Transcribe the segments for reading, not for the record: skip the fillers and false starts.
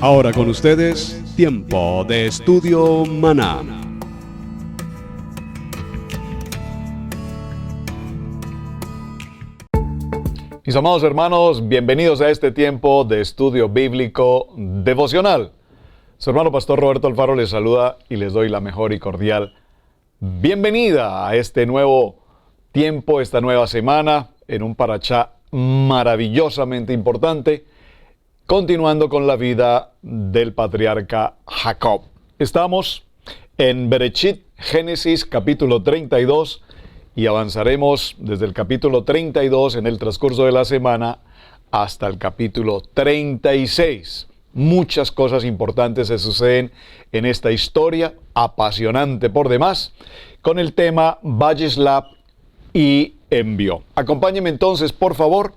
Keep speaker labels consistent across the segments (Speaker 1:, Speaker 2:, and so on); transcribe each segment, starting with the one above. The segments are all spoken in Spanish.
Speaker 1: Ahora con ustedes, Tiempo de Estudio Maná.
Speaker 2: Mis amados hermanos, bienvenidos a este tiempo de estudio bíblico devocional. Su hermano Pastor Roberto Alfaro les saluda y les doy la mejor y cordial bienvenida a este nuevo tiempo, esta nueva semana, en un parashá maravillosamente importante, continuando con la vida del patriarca Jacob. Estamos en Bereshit, Génesis capítulo 32, y avanzaremos desde el capítulo 32 en el transcurso de la semana hasta el capítulo 36. Muchas cosas importantes se suceden en esta historia, apasionante por demás, con el tema Vayeslap y envió. Acompáñenme entonces, por favor.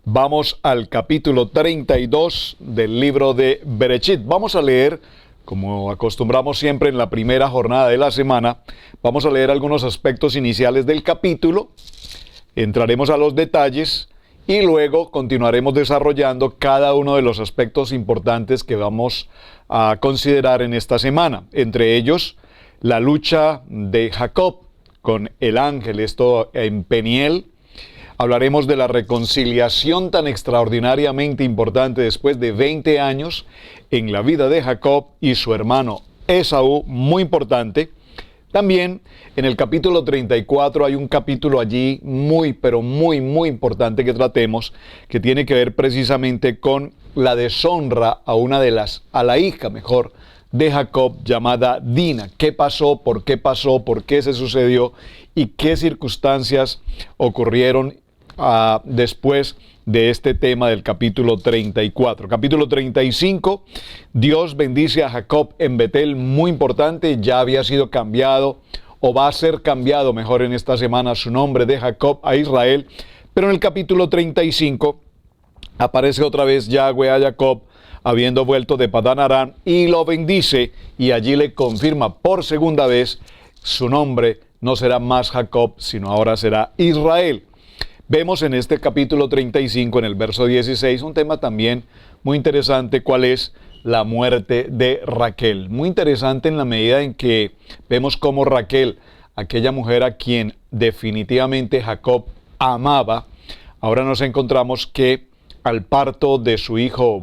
Speaker 2: Vamos al capítulo 32 del libro de Bereshit. Vamos a leer, como acostumbramos siempre en la primera jornada de la semana, vamos a leer algunos aspectos iniciales del capítulo, entraremos a los detalles y luego continuaremos desarrollando cada uno de los aspectos importantes que vamos a considerar en esta semana. Entre ellos, la lucha de Jacob con el ángel, esto en Peniel. Hablaremos de la reconciliación tan extraordinariamente importante después de 20 años en la vida de Jacob y su hermano Esaú, muy importante. También en el capítulo 34 hay un capítulo allí muy importante que tratemos, que tiene que ver precisamente con la deshonra a la hija de Jacob llamada Dina. ¿Qué pasó? ¿Por qué se sucedió? ¿Y qué circunstancias ocurrieron después de este tema del capítulo 34. Capítulo 35, Dios bendice a Jacob en Betel, muy importante, ya había sido cambiado, o va a ser cambiado mejor en esta semana, su nombre de Jacob a Israel, pero en el capítulo 35 aparece otra vez Yahweh a Jacob, habiendo vuelto de Padán Aram, y lo bendice, y allí le confirma por segunda vez, su nombre no será más Jacob, sino ahora será Israel. Vemos en este capítulo 35, en el verso 16, un tema también muy interesante, cuál es la muerte de Raquel. Muy interesante en la medida en que vemos cómo Raquel, aquella mujer a quien definitivamente Jacob amaba, ahora nos encontramos que al parto de su hijo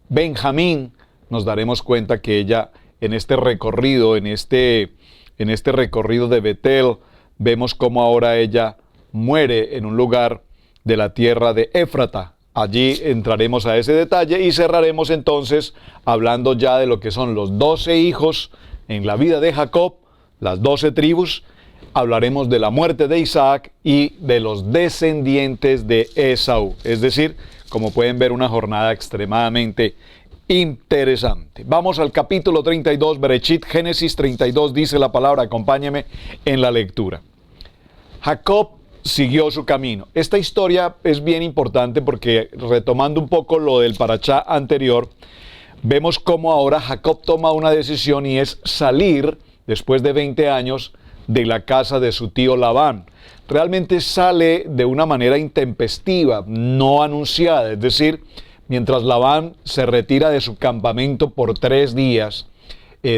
Speaker 2: Benjamín, nos daremos cuenta que ella en este recorrido, en este recorrido de Betel, vemos cómo ahora ella muere en un lugar de la tierra de Éfrata. Allí entraremos a ese detalle y cerraremos entonces hablando ya de lo que son los 12 hijos en la vida de Jacob, las 12 tribus. Hablaremos de la muerte de Isaac y de los descendientes de Esaú. Es decir, como pueden ver, una jornada extremadamente interesante. Vamos al capítulo 32, Bereshit, Génesis 32, dice la palabra, acompáñeme en la lectura. Jacob siguió su camino. Esta historia es bien importante porque, retomando un poco lo del parashá anterior, vemos cómo ahora Jacob toma una decisión y es salir, después de 20 años, de la casa de su tío Labán. Realmente sale de una manera intempestiva, no anunciada, es decir, mientras Labán se retira de su campamento por 3 días,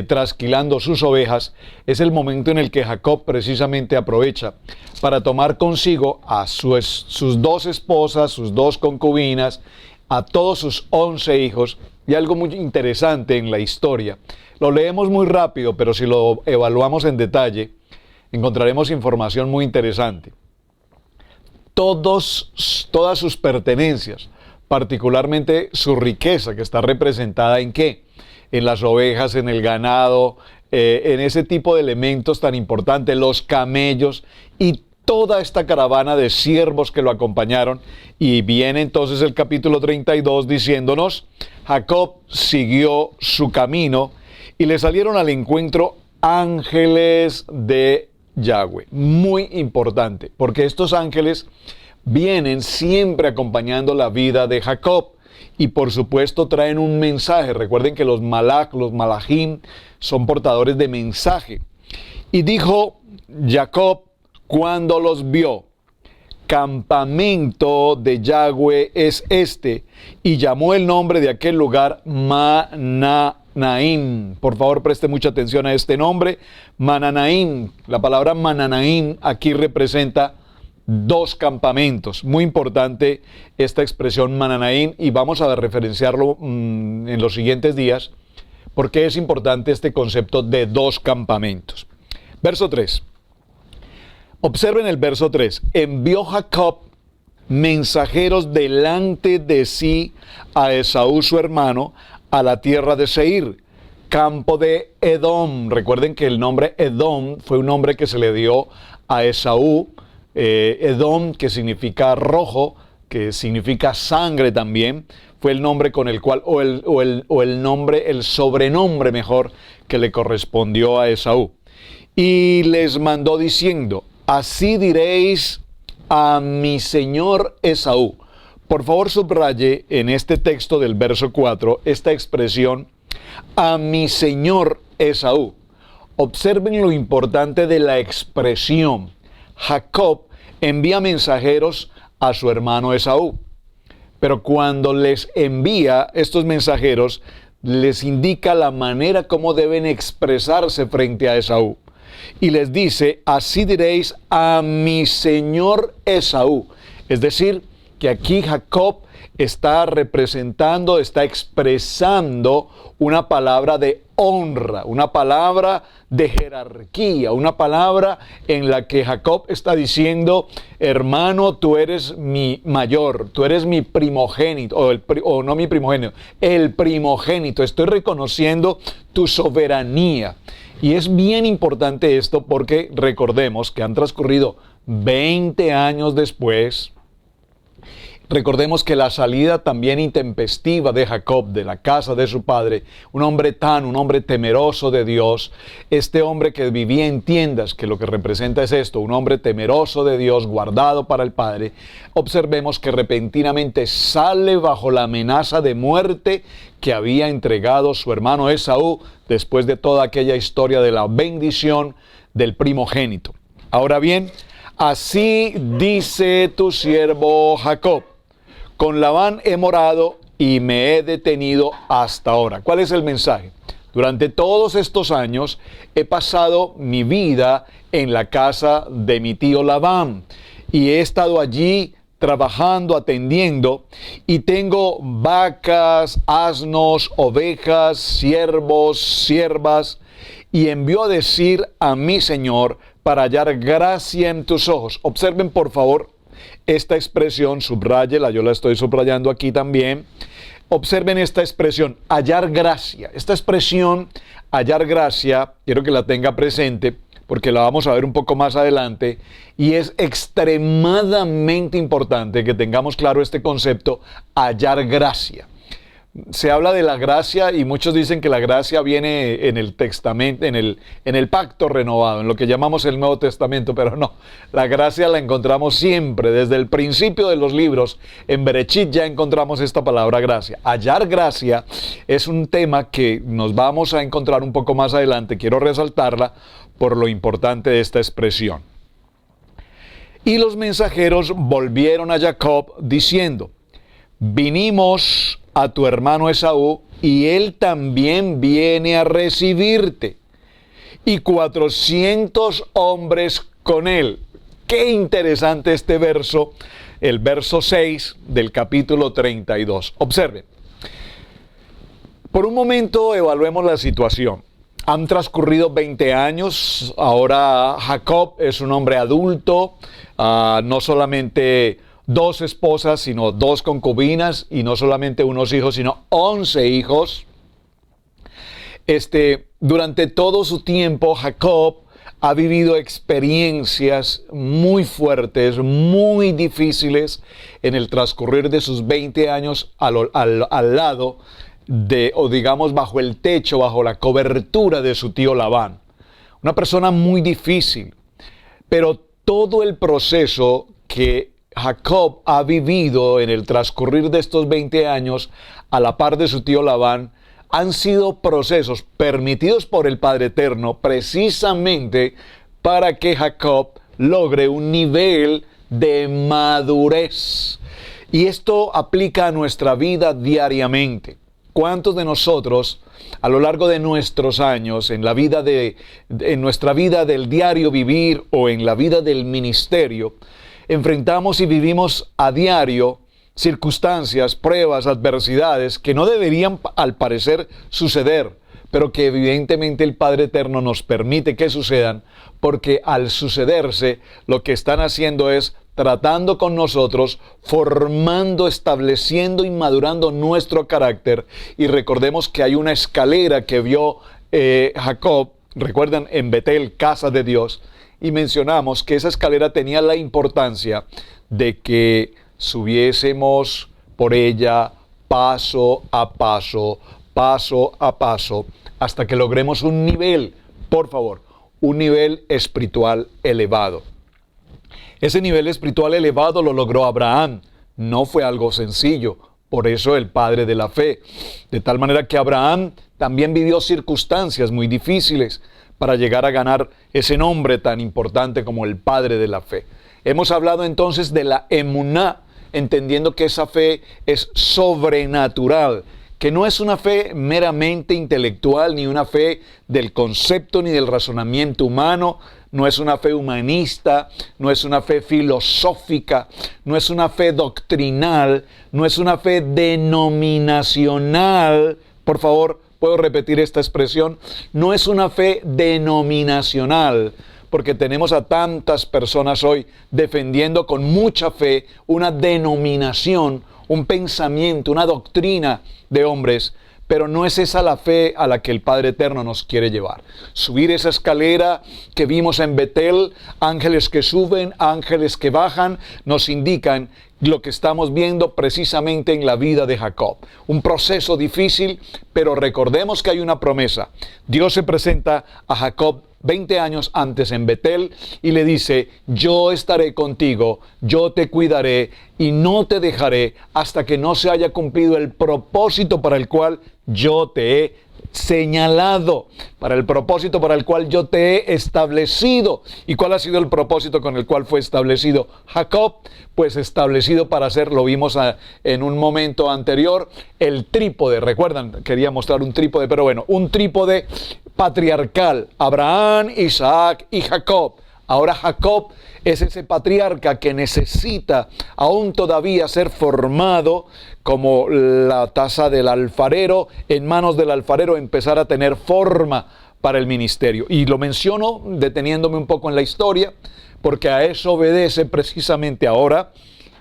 Speaker 2: trasquilando sus ovejas, es el momento en el que Jacob precisamente aprovecha para tomar consigo a sus 2 esposas, sus 2 concubinas, a todos sus 11 hijos, y algo muy interesante en la historia. Lo leemos muy rápido, pero si lo evaluamos en detalle, encontraremos información muy interesante. Todas sus pertenencias, particularmente su riqueza, que está representada ¿en qué? En las ovejas, en el ganado, en ese tipo de elementos tan importantes, los camellos y toda esta caravana de siervos que lo acompañaron. Y viene entonces el capítulo 32 diciéndonos, Jacob siguió su camino y le salieron al encuentro ángeles de Yahweh. Muy importante, porque estos ángeles vienen siempre acompañando la vida de Jacob. Y por supuesto traen un mensaje. Recuerden que los malachim, son portadores de mensaje. Y dijo Jacob cuando los vio, campamento de Yahweh es este. Y llamó el nombre de aquel lugar Mananaim. Por favor, preste mucha atención a este nombre. Mananaim. La palabra Mananaim aquí representa dos campamentos. Muy importante esta expresión Mananaim, y vamos a referenciarlo en los siguientes días, porque es importante este concepto de dos campamentos. Verso 3. Observen el verso 3. Envió Jacob mensajeros delante de sí a Esaú su hermano a la tierra de Seir, campo de Edom. Recuerden que el nombre Edom fue un nombre que se le dio a Esaú. Edom, que significa rojo, que significa sangre también, fue el nombre con el cual, el sobrenombre mejor, que le correspondió a Esaú. Y les mandó diciendo: así diréis a mi señor Esaú. Por favor, subraye en este texto del verso 4 esta expresión, a mi señor Esaú. Observen lo importante de la expresión. Jacob envía mensajeros a su hermano Esaú, pero cuando les envía estos mensajeros, les indica la manera como deben expresarse frente a Esaú. Y les dice: así diréis a mi señor Esaú. Es decir, que aquí Jacob está representando, está expresando una palabra de honra, una palabra de jerarquía, una palabra en la que Jacob está diciendo: hermano, tú eres mi mayor, tú eres mi primogénito, o no mi primogénito, el primogénito. Estoy reconociendo tu soberanía. Y es bien importante esto, porque recordemos que han transcurrido 20 años después. Recordemos que la salida también intempestiva de Jacob de la casa de su padre, un hombre temeroso de Dios, este hombre que vivía en tiendas, que lo que representa es esto, un hombre temeroso de Dios, guardado para el Padre. Observemos que repentinamente sale bajo la amenaza de muerte que había entregado su hermano Esaú después de toda aquella historia de la bendición del primogénito. Ahora bien, así dice tu siervo Jacob: con Labán he morado y me he detenido hasta ahora. ¿Cuál es el mensaje? Durante todos estos años he pasado mi vida en la casa de mi tío Labán y he estado allí trabajando, atendiendo, y tengo vacas, asnos, ovejas, siervos, siervas, y envió a decir a mi Señor para hallar gracia en tus ojos. Observen por favor esta expresión, subráyela, yo la estoy subrayando aquí también. Observen esta expresión, hallar gracia. Esta expresión, hallar gracia, quiero que la tenga presente porque la vamos a ver un poco más adelante, y es extremadamente importante que tengamos claro este concepto, hallar gracia. Se habla de la gracia y muchos dicen que la gracia viene en el testamento, en el pacto renovado, en lo que llamamos el Nuevo Testamento, pero no, la gracia la encontramos siempre, desde el principio de los libros. En Berechit ya encontramos esta palabra gracia. Hallar gracia es un tema que nos vamos a encontrar un poco más adelante, quiero resaltarla por lo importante de esta expresión. Y los mensajeros volvieron a Jacob diciendo: vinimos a tu hermano Esaú y él también viene a recibirte, y 400 hombres con él. Qué interesante este verso, el verso 6 del capítulo 32. Observen. Por un momento evaluemos la situación. Han transcurrido 20 años, ahora Jacob es un hombre adulto, no solamente 2 esposas, sino 2 concubinas, y no solamente unos hijos, sino 11 hijos. Durante todo su tiempo, Jacob ha vivido experiencias muy fuertes, muy difíciles en el transcurrir de sus 20 años al lado de, o digamos, bajo el techo, bajo la cobertura de su tío Labán. Una persona muy difícil, pero todo el proceso que Jacob ha vivido en el transcurrir de estos 20 años a la par de su tío Labán han sido procesos permitidos por el Padre Eterno precisamente para que Jacob logre un nivel de madurez. Y esto aplica a nuestra vida diariamente. ¿Cuántos de nosotros a lo largo de nuestros años, en nuestra vida del diario vivir o en la vida del ministerio, enfrentamos y vivimos a diario circunstancias, pruebas, adversidades que no deberían al parecer suceder, pero que evidentemente el Padre Eterno nos permite que sucedan, porque al sucederse lo que están haciendo es tratando con nosotros, formando, estableciendo y madurando nuestro carácter. Y recordemos que hay una escalera que vio Jacob, recuerdan, en Betel, casa de Dios, y mencionamos que esa escalera tenía la importancia de que subiésemos por ella paso a paso, hasta que logremos un nivel, por favor, un nivel espiritual elevado. Ese nivel espiritual elevado lo logró Abraham. No fue algo sencillo, por eso el padre de la fe. De tal manera que Abraham también vivió circunstancias muy difíciles para llegar a ganar ese nombre tan importante como el padre de la fe. Hemos hablado entonces de la emuná, entendiendo que esa fe es sobrenatural, que no es una fe meramente intelectual, ni una fe del concepto ni del razonamiento humano, no es una fe humanista, no es una fe filosófica, no es una fe doctrinal, no es una fe denominacional. Por favor, ¿puedo repetir esta expresión? No es una fe denominacional, porque tenemos a tantas personas hoy defendiendo con mucha fe una denominación, un pensamiento, una doctrina de hombres, pero no es esa la fe a la que el Padre Eterno nos quiere llevar. Subir esa escalera que vimos en Betel, ángeles que suben, ángeles que bajan, nos indican lo que estamos viendo precisamente en la vida de Jacob. Un proceso difícil, pero recordemos que hay una promesa. Dios se presenta a Jacob 20 años antes en Betel y le dice: yo estaré contigo, yo te cuidaré y no te dejaré hasta que no se haya cumplido el propósito para el cual yo te he señalado, para el propósito para el cual yo te he establecido. ¿Y cuál ha sido el propósito con el cual fue establecido Jacob? Pues establecido para ser, lo vimos en un momento anterior, el trípode. Recuerdan, quería mostrar un trípode, pero bueno, un trípode patriarcal: Abraham, Isaac y Jacob. Ahora Jacob es ese patriarca que necesita aún todavía ser formado como la taza del alfarero, en manos del alfarero empezar a tener forma para el ministerio. Y lo menciono deteniéndome un poco en la historia, porque a eso obedece precisamente ahora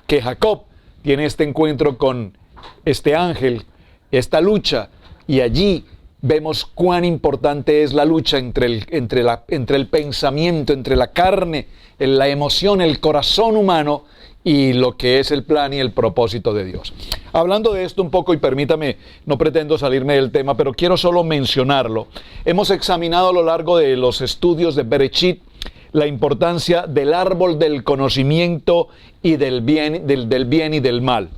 Speaker 2: que Jacob tiene este encuentro con este ángel, esta lucha, y allí vemos cuán importante es la lucha entre el pensamiento, entre la carne, la emoción, el corazón humano y lo que es el plan y el propósito de Dios. Hablando de esto un poco, y permítame, no pretendo salirme del tema, pero quiero solo mencionarlo. Hemos examinado a lo largo de los estudios de Bereshit la importancia del árbol del conocimiento y del bien y del mal.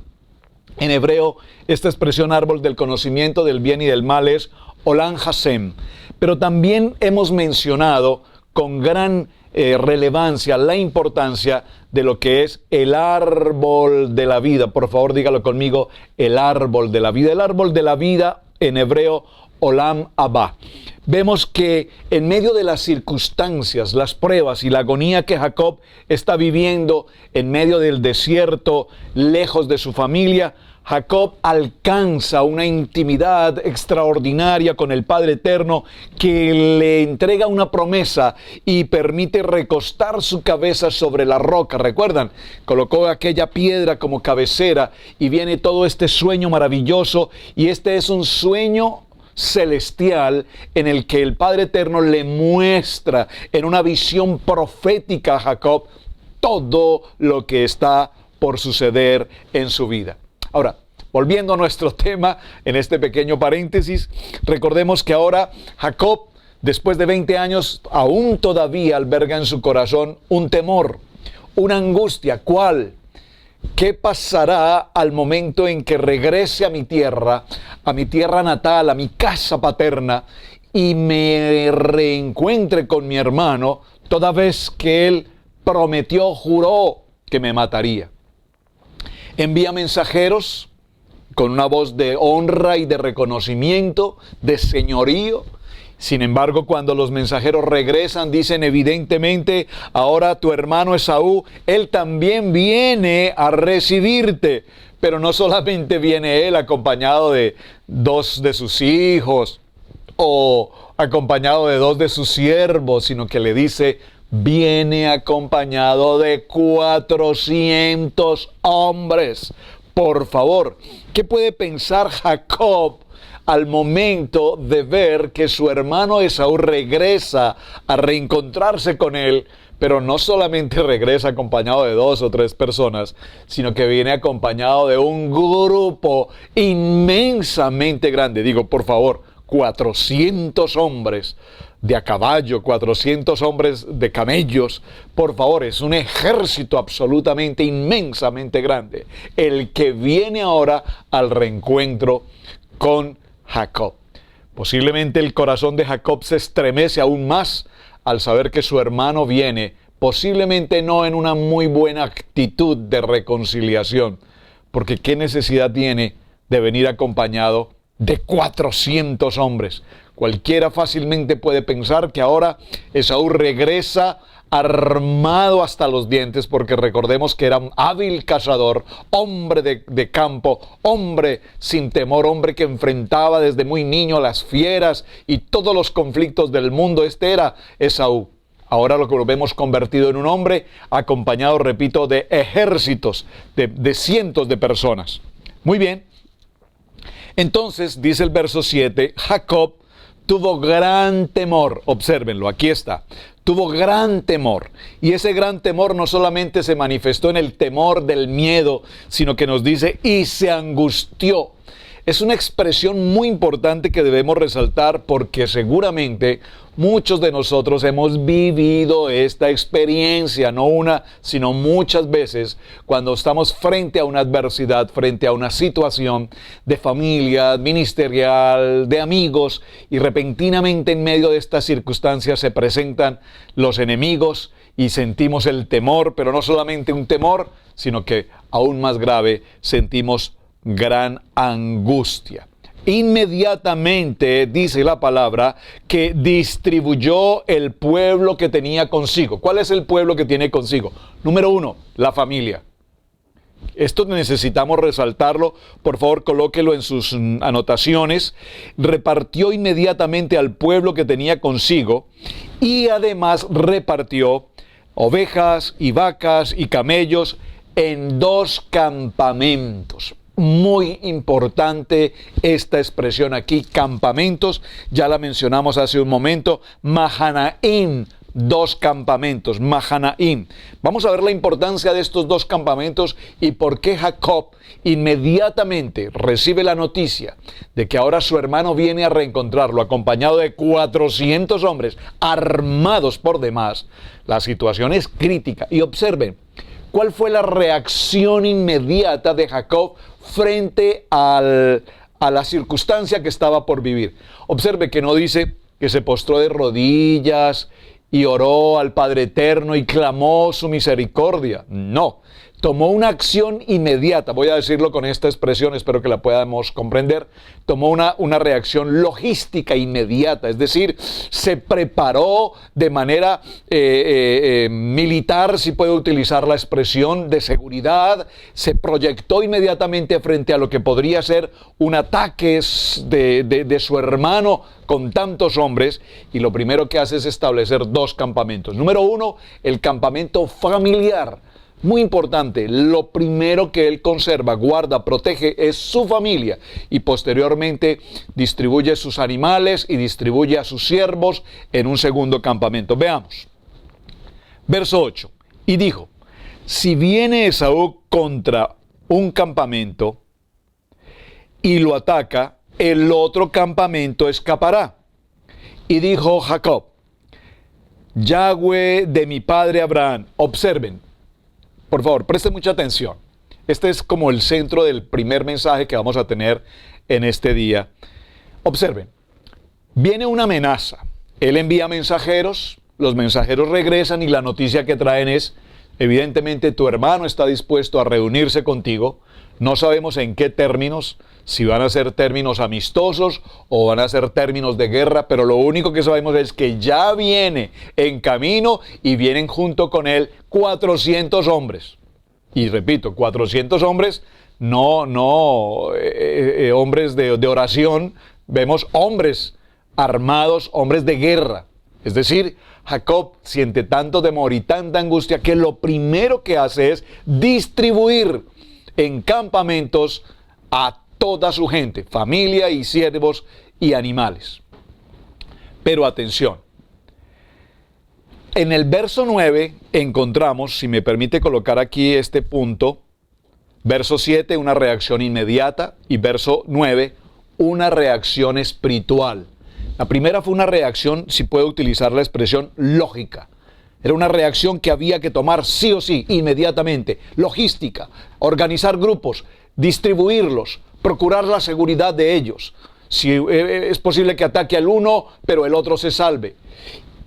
Speaker 2: En hebreo, esta expresión árbol del conocimiento del bien y del mal es Olam Hashem, pero también hemos mencionado con gran relevancia la importancia de lo que es el árbol de la vida. Por favor, dígalo conmigo: el árbol de la vida. El árbol de la vida en hebreo, Olam Abba. Vemos que en medio de las circunstancias, las pruebas y la agonía que Jacob está viviendo en medio del desierto, lejos de su familia, Jacob alcanza una intimidad extraordinaria con el Padre Eterno, que le entrega una promesa y permite recostar su cabeza sobre la roca. ¿Recuerdan? Colocó aquella piedra como cabecera y viene todo este sueño maravilloso, y este es un sueño celestial en el que el Padre Eterno le muestra en una visión profética a Jacob todo lo que está por suceder en su vida. Ahora, volviendo a nuestro tema, en este pequeño paréntesis, recordemos que ahora Jacob, después de 20 años, aún todavía alberga en su corazón un temor, una angustia. ¿Cuál? ¿Qué pasará al momento en que regrese a mi tierra natal, a mi casa paterna, y me reencuentre con mi hermano, toda vez que él prometió, juró que me mataría. Envía mensajeros con una voz de honra y de reconocimiento, de señorío. Sin embargo, cuando los mensajeros regresan, dicen evidentemente, ahora tu hermano Esaú, él también viene a recibirte. Pero no solamente viene él acompañado de 2 de sus hijos o acompañado de 2 de sus siervos, sino que le dice, viene acompañado de 400 hombres. Por favor, ¿qué puede pensar Jacob al momento de ver que su hermano Esaú regresa a reencontrarse con él? Pero no solamente regresa acompañado de 2 o 3 personas, sino que viene acompañado de un grupo inmensamente grande. Digo, por favor, 400 hombres de a caballo, 400 hombres de camellos. Por favor, es un ejército absolutamente inmensamente grande, el que viene ahora al reencuentro con Jacob. Posiblemente el corazón de Jacob se estremece aún más al saber que su hermano viene, posiblemente no en una muy buena actitud de reconciliación, porque ¿qué necesidad tiene de venir acompañado de 400 hombres? Cualquiera fácilmente puede pensar que ahora Esaú regresa armado hasta los dientes, porque recordemos que era un hábil cazador, hombre de campo, hombre sin temor, hombre que enfrentaba desde muy niño a las fieras y todos los conflictos del mundo. Este era Esaú. Ahora lo vemos convertido en un hombre acompañado, repito, de ejércitos, de cientos de personas. Muy bien. Entonces, dice el verso 7, Jacob tuvo gran temor. Obsérvenlo, aquí está. Tuvo gran temor. Y ese gran temor no solamente se manifestó en el temor del miedo, sino que nos dice, y se angustió. Es una expresión muy importante que debemos resaltar, porque seguramente muchos de nosotros hemos vivido esta experiencia, no una, sino muchas veces, cuando estamos frente a una adversidad, frente a una situación de familia, ministerial, de amigos, y repentinamente en medio de estas circunstancias se presentan los enemigos y sentimos el temor, pero no solamente un temor, sino que aún más grave, sentimos gran angustia. Inmediatamente dice la palabra que distribuyó el pueblo que tenía consigo. ¿Cuál es el pueblo que tiene consigo? Número 1, la familia. Esto necesitamos resaltarlo. Por favor, colóquelo en sus anotaciones. Repartió inmediatamente al pueblo que tenía consigo y además repartió ovejas y vacas y camellos en 2 campamentos. Muy importante esta expresión aquí, campamentos, ya la mencionamos hace un momento, Mahanaim, 2 campamentos, Mahanaim. Vamos a ver la importancia de estos 2 campamentos y por qué Jacob inmediatamente recibe la noticia de que ahora su hermano viene a reencontrarlo acompañado de 400 hombres armados por demás. La situación es crítica y observen, ¿cuál fue la reacción inmediata de Jacob frente a la circunstancia que estaba por vivir? Observe que no dice que se postró de rodillas y oró al Padre Eterno y clamó su misericordia. No, tomó una acción inmediata. Voy a decirlo con esta expresión, espero que la podamos comprender. Tomó una reacción logística inmediata, es decir, se preparó de manera militar, si puedo utilizar la expresión, de seguridad, se proyectó inmediatamente frente a lo que podría ser un ataque de su hermano con tantos hombres, y lo primero que hace es establecer 2 campamentos. Número 1, el campamento familiar. Muy importante, lo primero que él conserva, guarda, protege es su familia, y posteriormente distribuye sus animales y distribuye a sus siervos en un segundo campamento. Veamos. Verso 8. Y dijo, si viene Esaú contra un campamento y lo ataca, el otro campamento escapará. Y dijo Jacob, Yahweh de mi padre Abraham. Observen, por favor, presten mucha atención. Este es como el centro del primer mensaje que vamos a tener en este día. Observen, viene una amenaza. Él envía mensajeros, los mensajeros regresan y la noticia que traen es, Evidentemente tu hermano está dispuesto a reunirse contigo. No sabemos en qué términos, si van a ser términos amistosos o van a ser términos de guerra, pero lo único que sabemos es que ya viene en camino y vienen junto con él 400 hombres. Y repito, 400 hombres, no hombres de oración, vemos hombres armados, hombres de guerra. Es decir, Jacob siente tanto temor y tanta angustia que lo primero que hace es distribuir en campamentos a toda su gente, familia y siervos y animales. Pero atención, en el verso 9 encontramos, si me permite colocar aquí este punto, verso 7, una reacción inmediata, y verso 9, una reacción espiritual. La primera fue una reacción, si puedo utilizar la expresión, lógica. Era una reacción que había que tomar sí o sí, inmediatamente. Logística, organizar grupos, distribuirlos, procurar la seguridad de ellos. Si es posible que ataque al uno, pero el otro se salve.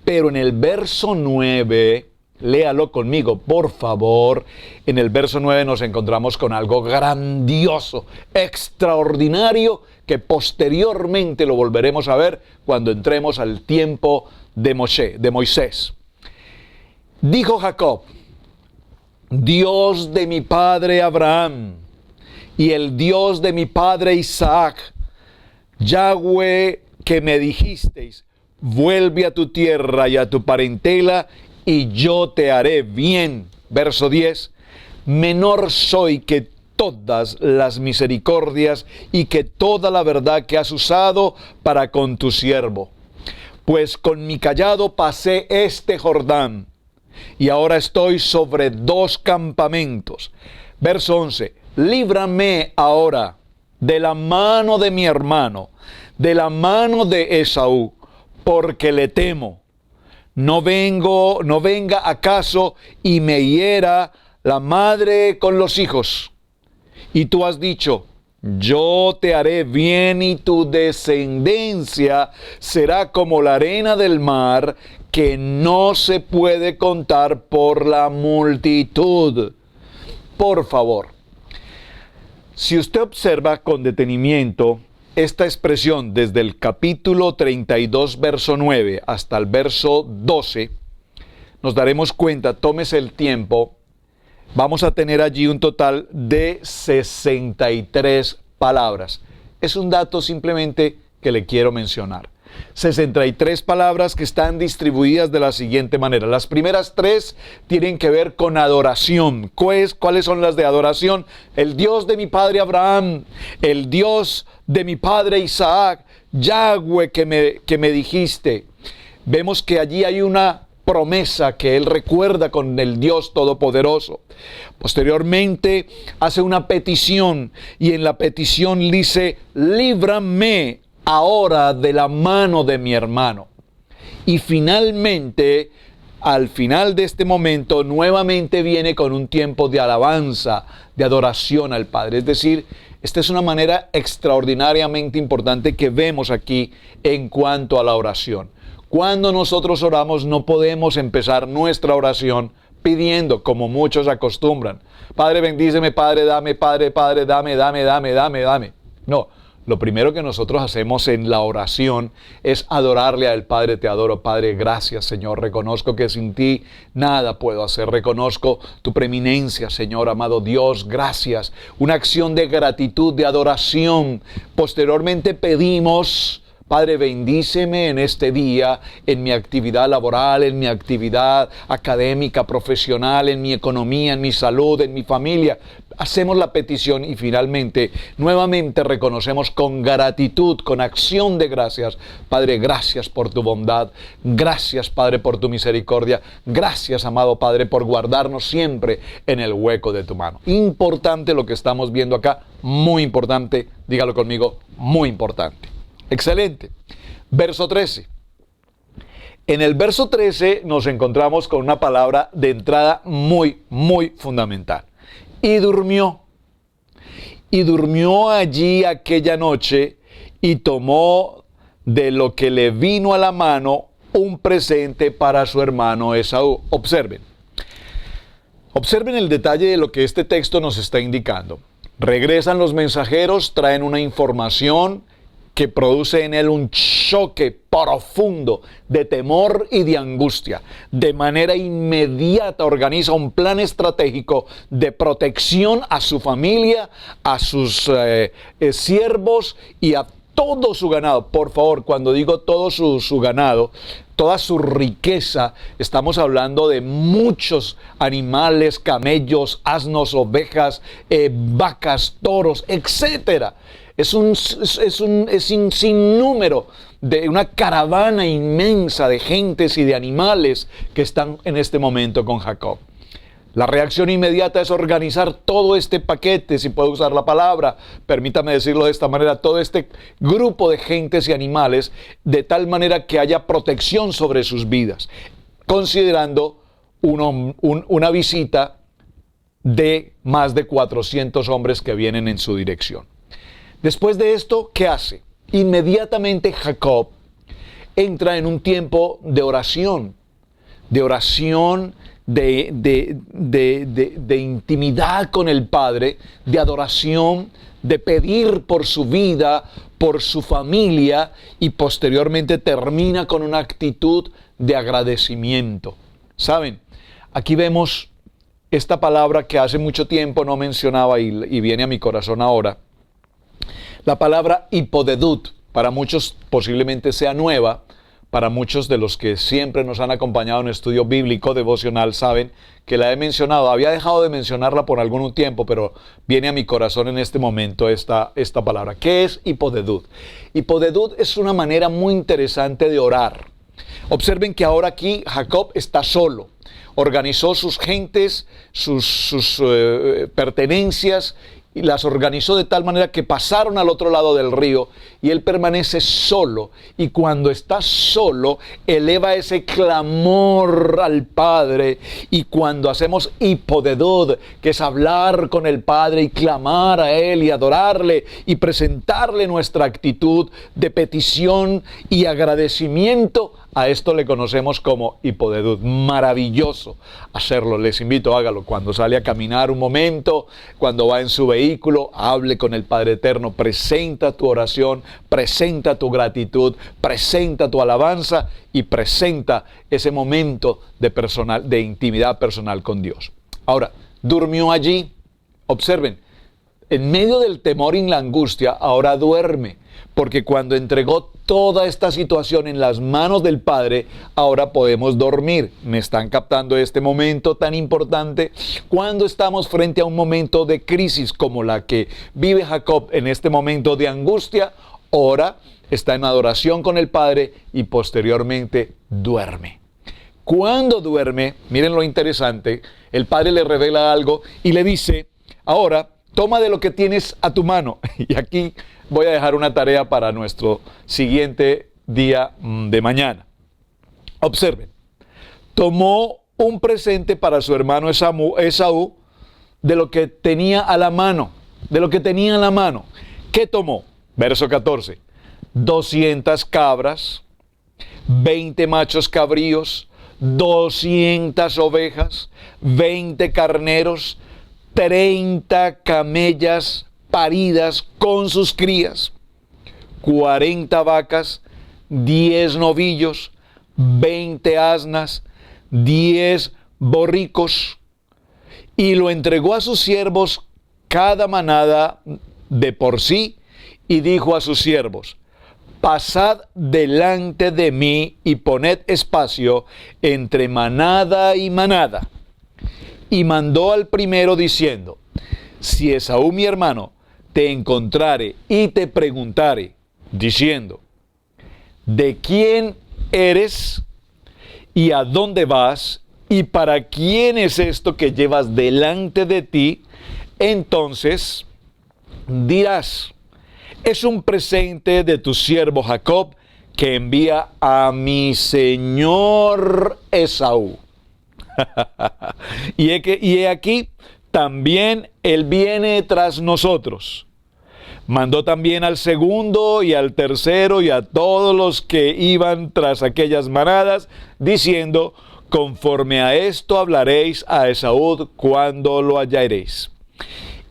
Speaker 2: Pero en el verso 9, léalo conmigo, por favor. En el verso 9 nos encontramos con algo grandioso, extraordinario, que posteriormente lo volveremos a ver cuando entremos al tiempo de Moisés. Dijo Jacob: Dios de mi padre Abraham y el Dios de mi padre Isaac, Yahweh que me dijisteis, vuelve a tu tierra y a tu parentela, y yo te haré bien. Verso 10, menor soy que todas las misericordias y que toda la verdad que has usado para con tu siervo. Pues con mi cayado pasé este Jordán, y ahora estoy sobre 2 campamentos. Verso 11, líbrame ahora de la mano de mi hermano, de la mano de Esaú, porque le temo. No venga acaso y me hiera la madre con los hijos. Y tú has dicho, yo te haré bien y tu descendencia será como la arena del mar, que no se puede contar por la multitud. Por favor, si usted observa con detenimiento esta expresión desde el capítulo 32, verso 9 hasta el verso 12, nos daremos cuenta, tómese el tiempo, vamos a tener allí un total de 63 palabras. Es un dato simplemente que le quiero mencionar. 63 palabras que están distribuidas de la siguiente manera. Las primeras 3 tienen que ver con adoración. ¿Cuáles son las de adoración? El Dios de mi padre Abraham, el Dios de mi padre Isaac, Yahweh que me dijiste. Vemos que allí hay una promesa que él recuerda con el Dios Todopoderoso. Posteriormente hace una petición y en la petición dice, líbrame ahora de la mano de mi hermano. Y finalmente, al final de este momento, nuevamente viene con un tiempo de alabanza, de adoración al Padre. Es decir, esta es una manera extraordinariamente importante que vemos aquí en cuanto a la oración. Cuando nosotros oramos no podemos empezar nuestra oración pidiendo, como muchos acostumbran. Padre, bendíceme, Padre, dame, Padre, dame. No. Lo primero que nosotros hacemos en la oración es adorarle al Padre. Te adoro, Padre, gracias, Señor. Reconozco que sin ti nada puedo hacer. Reconozco tu preeminencia, Señor, amado Dios, gracias. Una acción de gratitud, de adoración. Posteriormente pedimos, Padre, bendíceme en este día, en mi actividad laboral, en mi actividad académica, profesional, en mi economía, en mi salud, en mi familia. Hacemos la petición y finalmente, nuevamente reconocemos con gratitud, con acción de gracias. Padre, gracias por tu bondad. Gracias, Padre, por tu misericordia. Gracias, amado Padre, por guardarnos siempre en el hueco de tu mano. Importante lo que estamos viendo acá, muy importante. Dígalo conmigo, muy importante. Excelente. Verso 13. En el verso 13 nos encontramos con una palabra de entrada muy fundamental. Y durmió allí aquella noche y tomó de lo que le vino a la mano un presente para su hermano Esaú. Observen. Observen el detalle de lo que este texto nos está indicando. Regresan los mensajeros, traen una información que produce en él un choque profundo de temor y de angustia. De manera inmediata organiza un plan estratégico de protección a su familia, a sus siervos y a todo su ganado. Por favor, cuando digo todo su ganado, toda su riqueza, estamos hablando de muchos animales, camellos, asnos, ovejas, vacas, toros, etcétera. Es un sinnúmero de una caravana inmensa de gentes y de animales que están en este momento con Jacob. La reacción inmediata es organizar todo este paquete, si puedo usar la palabra, permítame decirlo de esta manera, todo este grupo de gentes y animales, de tal manera que haya protección sobre sus vidas, considerando una visita de más de 400 hombres que vienen en su dirección. Después de esto, ¿qué hace? Inmediatamente Jacob entra en un tiempo de oración, de intimidad con el Padre, de adoración, de pedir por su vida, por su familia, y posteriormente termina con una actitud de agradecimiento. ¿Saben? Aquí vemos esta palabra que hace mucho tiempo no mencionaba y viene a mi corazón ahora. La palabra hipodedut, para muchos posiblemente sea nueva, para muchos de los que siempre nos han acompañado en estudio bíblico devocional saben que la he mencionado. Había dejado de mencionarla por algún tiempo, pero viene a mi corazón en este momento esta palabra. ¿Qué es hipodedut? Hipodedut es una manera muy interesante de orar. Observen que ahora aquí Jacob está solo. Organizó sus gentes, sus pertenencias, y las organizó de tal manera que pasaron al otro lado del río y él permanece solo. Y cuando está solo, eleva ese clamor al Padre. Y cuando hacemos hipodedut, que es hablar con el Padre y clamar a Él y adorarle y presentarle nuestra actitud de petición y agradecimiento, a esto le conocemos como hipodedut. Maravilloso hacerlo. Les invito, hágalo. Cuando sale a caminar un momento, cuando va en su vehículo, hable con el Padre Eterno. Presenta tu oración, presenta tu gratitud, presenta tu alabanza y presenta ese momento de intimidad personal con Dios. Ahora, durmió allí. Observen, en medio del temor y la angustia, ahora duerme. Porque cuando entregó toda esta situación en las manos del Padre, ahora podemos dormir. ¿Me están captando este momento tan importante? Cuando estamos frente a un momento de crisis como la que vive Jacob en este momento de angustia, ora, está en adoración con el Padre y posteriormente duerme. Cuando duerme, miren lo interesante, el Padre le revela algo y le dice, ahora, toma de lo que tienes a tu mano. Y aquí voy a dejar una tarea para nuestro siguiente día de mañana. Observen. Tomó un presente para su hermano Esaú de lo que tenía a la mano. ¿Qué tomó? Verso 14. 200 cabras, 20 machos cabríos, 200 ovejas, 20 carneros, 30 camellas paridas con sus crías, 40 vacas, 10 novillos, 20 asnas, 10 borricos, y lo entregó a sus siervos cada manada de por sí, y dijo a sus siervos, pasad delante de mí y poned espacio entre manada y manada. Y mandó al primero diciendo, si Esaú mi hermano te encontrare y te preguntare, diciendo, ¿de quién eres y a dónde vas y para quién es esto que llevas delante de ti? Entonces dirás, es un presente de tu siervo Jacob que envía a mi señor Esaú. y he aquí, también él viene tras nosotros. Mandó también al segundo y al tercero y a todos los que iban tras aquellas manadas, diciendo, conforme a esto hablaréis a Esaú cuando lo hallaréis.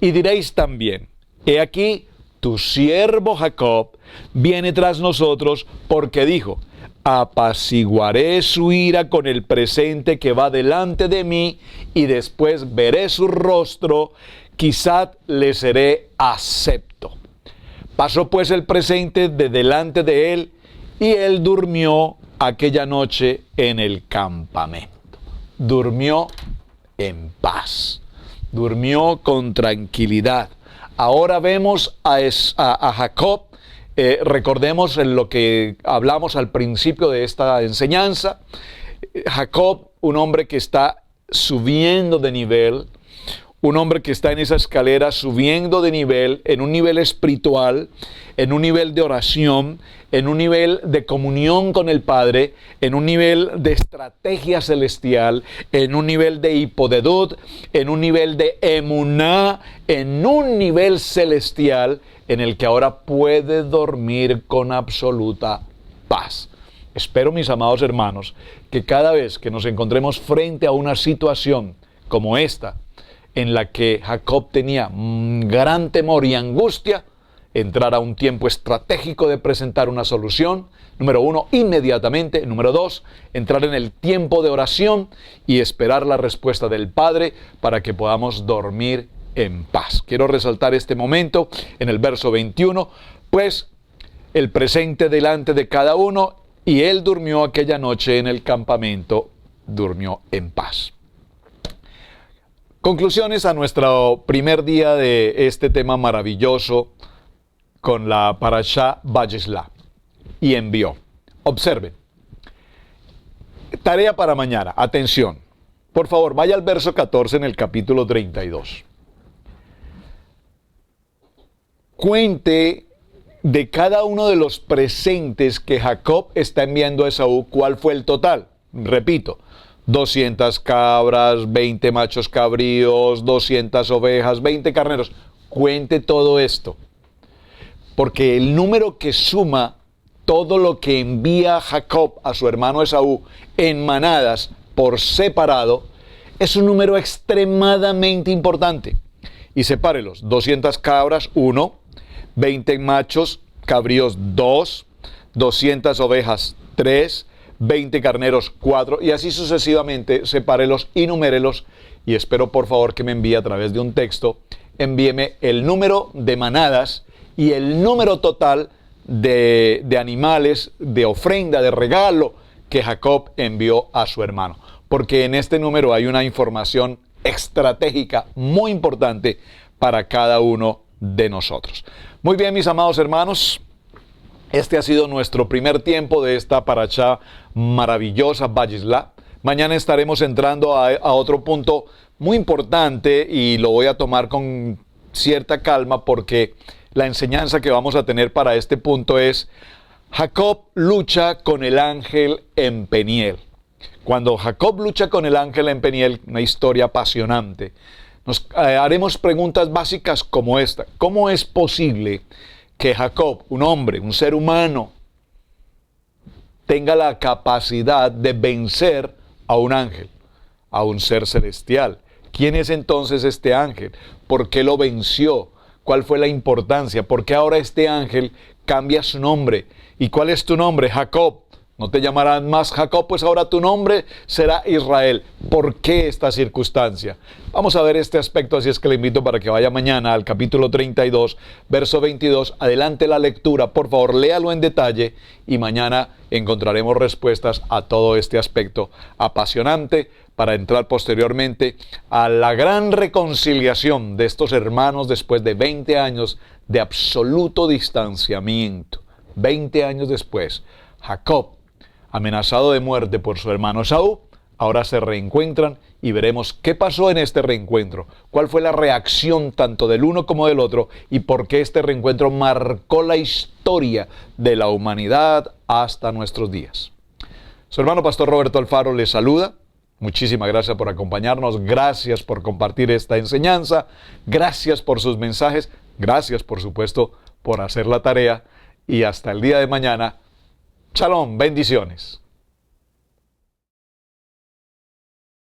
Speaker 2: Y diréis también, he aquí, tu siervo Jacob viene tras nosotros porque dijo, apaciguaré su ira con el presente que va delante de mí y después veré su rostro, quizá le seré acepto. Pasó pues el presente de delante de él y él durmió aquella noche en el campamento. Durmió en paz, durmió con tranquilidad. Ahora vemos a Jacob. Recordemos en lo que hablamos al principio de esta enseñanza. Jacob, un hombre que está subiendo de nivel, un hombre que está en esa escalera subiendo de nivel, en un nivel espiritual, en un nivel de oración, en un nivel de comunión con el Padre, en un nivel de estrategia celestial, en un nivel de hipodedut, en un nivel de emuná, en un nivel celestial en el que ahora puede dormir con absoluta paz. Espero, mis amados hermanos, que cada vez que nos encontremos frente a una situación como esta, en la que Jacob tenía gran temor y angustia, entrar a un tiempo estratégico de presentar una solución. Número 1, inmediatamente. Número 2, entrar en el tiempo de oración y esperar la respuesta del Padre para que podamos dormir en paz. Quiero resaltar este momento en el verso 21, pues el presente delante de cada uno, y él durmió aquella noche en el campamento, durmió en paz. Conclusiones a nuestro primer día de este tema maravilloso con la Parashá Vayishlach. Y envió. Observen. Tarea para mañana. Atención. Por favor, vaya al verso 14 en el capítulo 32. Cuente de cada uno de los presentes que Jacob está enviando a Esaú, ¿cuál fue el total? Repito. 200 cabras, 20 machos cabríos, 200 ovejas, 20 carneros. Cuente todo esto. Porque el número que suma todo lo que envía Jacob a su hermano Esaú en manadas por separado es un número extremadamente importante. Y sepárelos. 200 cabras, 1. 20 machos cabríos, 2. 200 ovejas, 3. 20 carneros, 4, y así sucesivamente. Sepárelos y numérelos, y espero por favor que me envíe a través de un texto, envíeme el número de manadas y el número total de animales, de ofrenda, de regalo que Jacob envió a su hermano, porque en este número hay una información estratégica muy importante para cada uno de nosotros. Muy bien, mis amados hermanos, este ha sido nuestro primer tiempo de esta parashá maravillosa, Vayishlach. Mañana estaremos entrando a otro punto muy importante y lo voy a tomar con cierta calma porque la enseñanza que vamos a tener para este punto es Jacob lucha con el ángel en Peniel. Cuando Jacob lucha con el ángel en Peniel, una historia apasionante, nos haremos preguntas básicas como esta. ¿Cómo es posible que Jacob, un hombre, un ser humano, tenga la capacidad de vencer a un ángel, a un ser celestial? ¿Quién es entonces este ángel? ¿Por qué lo venció? ¿Cuál fue la importancia? ¿Por qué ahora este ángel cambia su nombre? ¿Y cuál es tu nombre? Jacob. No te llamarán más Jacob, pues ahora tu nombre será Israel. ¿Por qué esta circunstancia? Vamos a ver este aspecto, así es que le invito para que vaya mañana al capítulo 32, verso 22. Adelante la lectura, por favor, léalo en detalle y mañana encontraremos respuestas a todo este aspecto apasionante para entrar posteriormente a la gran reconciliación de estos hermanos después de 20 años de absoluto distanciamiento. 20 años después, Jacob, amenazado de muerte por su hermano Esaú, ahora se reencuentran y veremos qué pasó en este reencuentro, cuál fue la reacción tanto del uno como del otro y por qué este reencuentro marcó la historia de la humanidad hasta nuestros días. Su hermano Pastor Roberto Alfaro les saluda. Muchísimas gracias por acompañarnos, gracias por compartir esta enseñanza, gracias por sus mensajes, gracias por supuesto por hacer la tarea y hasta el día de mañana. Shalom, bendiciones.